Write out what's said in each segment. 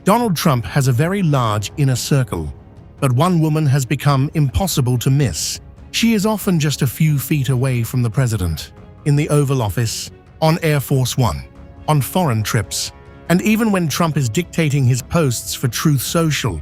Donald Trump has a very large inner circle, but one woman has become impossible to miss. She is often just a few feet away from the president, in the Oval Office, on Air Force One, on foreign trips, and even when Trump is dictating his posts for Truth Social.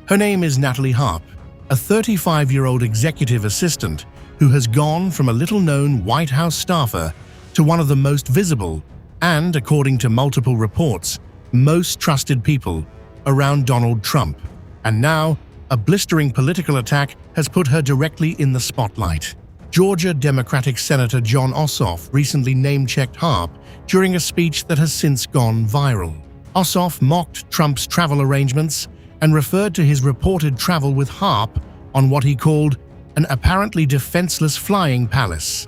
Her name is Natalie Harp, a 35-year-old executive assistant who has gone from a little-known White House staffer to one of the most visible and, according to multiple reports, most trusted people around Donald Trump. And now, a blistering political attack has put her directly in the spotlight. Georgia Democratic Senator Jon Ossoff recently name-checked Harp during a speech that has since gone viral. Ossoff mocked Trump's travel arrangements and referred to his reported travel with Harp on what he called an apparently defenseless flying palace,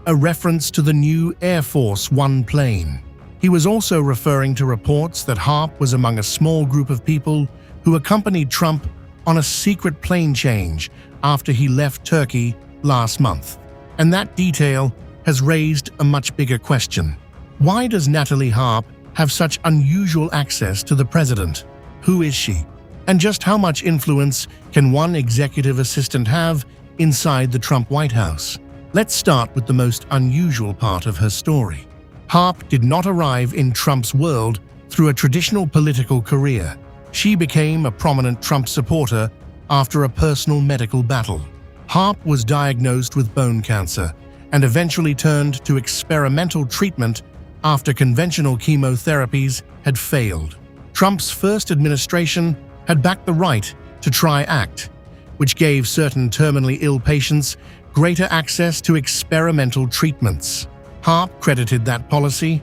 a reference to the new Air Force One plane. He was also referring to reports that Harp was among a small group of people who accompanied Trump on a secret plane change after he left Turkey last month. And that detail has raised a much bigger question. Why does Natalie Harp have such unusual access to the president? Who is she? And just how much influence can one executive assistant have inside the Trump White House? Let's start with the most unusual part of her story. Harp did not arrive in Trump's world through a traditional political career. She became a prominent Trump supporter after a personal medical battle. Harp was diagnosed with bone cancer and eventually turned to experimental treatment after conventional chemotherapies had failed. Trump's first administration had backed the right to try ACT, which gave certain terminally ill patients greater access to experimental treatments. Harp credited that policy,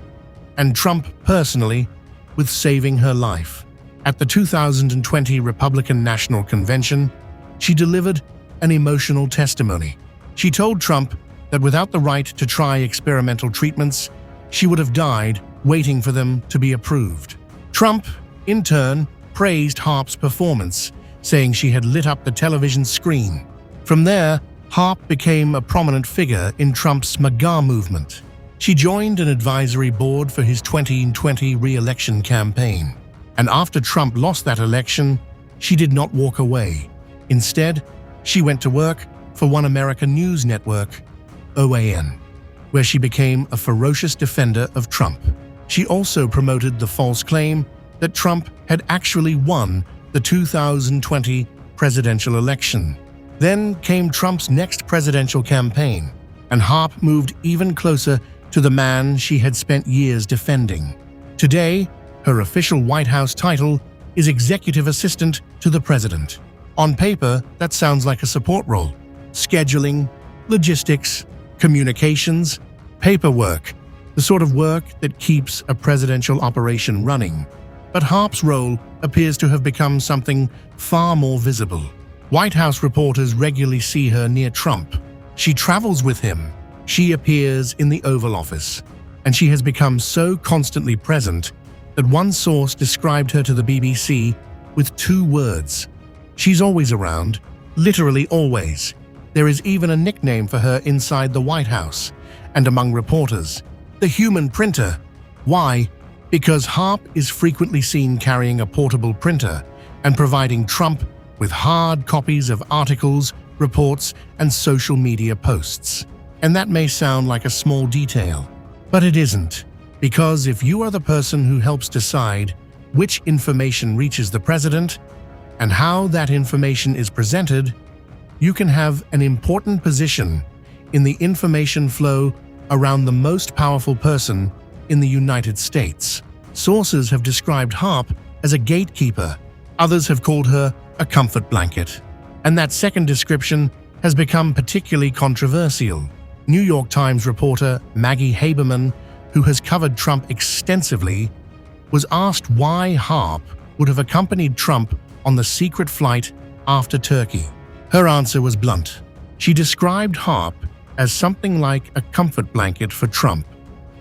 and Trump personally, with saving her life. At the 2020 Republican National Convention, she delivered an emotional testimony. She told Trump that without the right to try experimental treatments, she would have died waiting for them to be approved. Trump, in turn, praised Harp's performance, saying she had lit up the television screen. From there, Harp became a prominent figure in Trump's MAGA movement. She joined an advisory board for his 2020 re-election campaign. And after Trump lost that election, she did not walk away. Instead, she went to work for One American News Network, OAN, where she became a ferocious defender of Trump. She also promoted the false claim that Trump had actually won the 2020 presidential election. Then came Trump's next presidential campaign, and Harp moved even closer to the man she had spent years defending. Today, her official White House title is Executive Assistant to the President. On paper, that sounds like a support role. Scheduling, logistics, communications, paperwork, the sort of work that keeps a presidential operation running. But Harp's role appears to have become something far more visible. White House reporters regularly see her near Trump. She travels with him. She appears in the Oval Office. And she has become so constantly present that one source described her to the BBC with 2 words. She's always around, literally always. There is even a nickname for her inside the White House and among reporters, the human printer. Why? Because Harp is frequently seen carrying a portable printer and providing Trump with hard copies of articles, reports, and social media posts. And that may sound like a small detail, but it isn't. Because if you are the person who helps decide which information reaches the president and how that information is presented, you can have an important position in the information flow around the most powerful person in the United States. Sources have described Harp as a gatekeeper. Others have called her a comfort blanket. And that second description has become particularly controversial. New York Times reporter Maggie Haberman, who has covered Trump extensively, was asked why Harp would have accompanied Trump on the secret flight after Turkey. Her answer was blunt. She described Harp as something like a comfort blanket for Trump.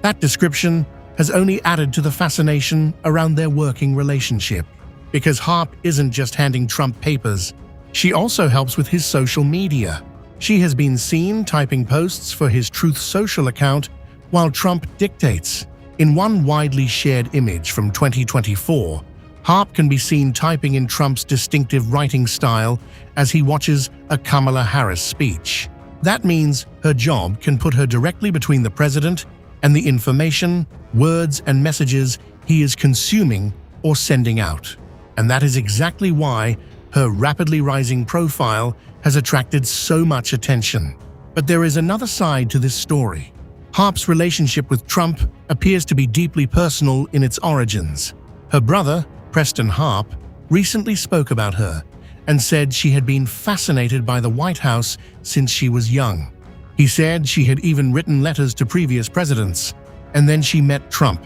That description has only added to the fascination around their working relationship, because Harp isn't just handing Trump papers, she also helps with his social media. She has been seen typing posts for his Truth Social account while Trump dictates. In one widely shared image from 2024, Harp can be seen typing in Trump's distinctive writing style as he watches a Kamala Harris speech. That means her job can put her directly between the president and the information, words, and messages he is consuming or sending out. And that is exactly why her rapidly rising profile has attracted so much attention. But there is another side to this story. Harp's relationship with Trump appears to be deeply personal in its origins. Her brother, Preston Harp, recently spoke about her and said she had been fascinated by the White House since she was young. He said she had even written letters to previous presidents, and then she met Trump.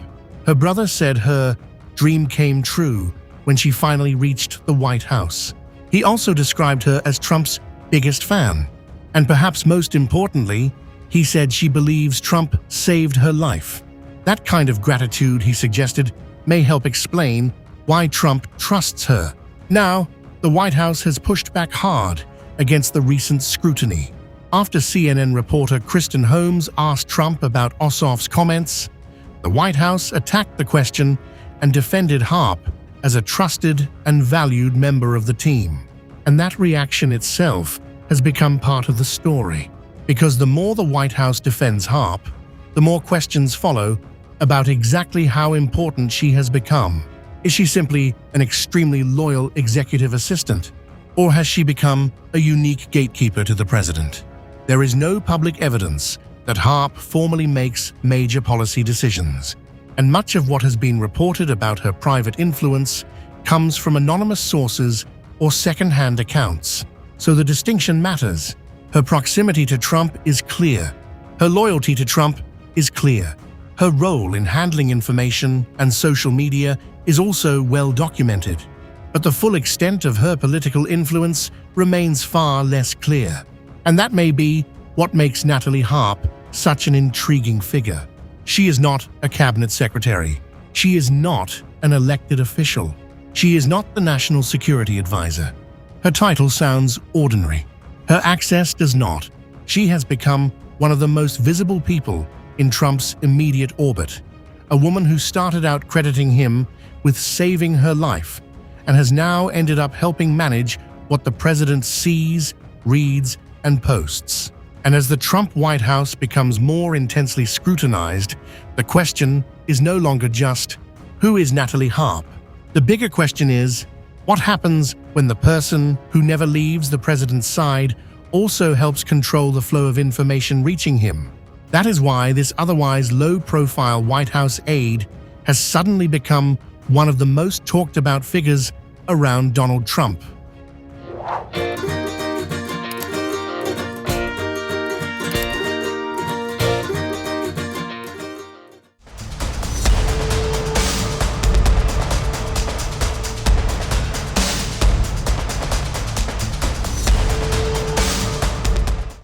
Her brother said her dream came true when she finally reached the White House. He also described her as Trump's biggest fan. And perhaps most importantly, he said she believes Trump saved her life. That kind of gratitude, he suggested, may help explain why Trump trusts her. Now, the White House has pushed back hard against the recent scrutiny. After CNN reporter Kristen Holmes asked Trump about Ossoff's comments, the White House attacked the question and defended Harp as a trusted and valued member of the team. And that reaction itself has become part of the story, because the more the White House defends Harp, the more questions follow about exactly how important she has become. Is she simply an extremely loyal executive assistant, or has she become a unique gatekeeper to the president? There is no public evidence that Harp formally makes major policy decisions, and much of what has been reported about her private influence comes from anonymous sources or second-hand accounts. So the distinction matters. Her proximity to Trump is clear. Her loyalty to Trump is clear. Her role in handling information and social media is also well documented. But the full extent of her political influence remains far less clear. And that may be what makes Natalie Harp such an intriguing figure. She is not a cabinet secretary. She is not an elected official. She is not the national security advisor. Her title sounds ordinary. Her access does not. She has become one of the most visible people in Trump's immediate orbit, a woman who started out crediting him with saving her life and has now ended up helping manage what the president sees, reads, and posts. And as the Trump White House becomes more intensely scrutinized, the question is no longer just, who is Natalie Harp? The bigger question is, what happens when the person who never leaves the president's side also helps control the flow of information reaching him? That is why this otherwise low-profile White House aide has suddenly become one of the most talked about figures around Donald Trump.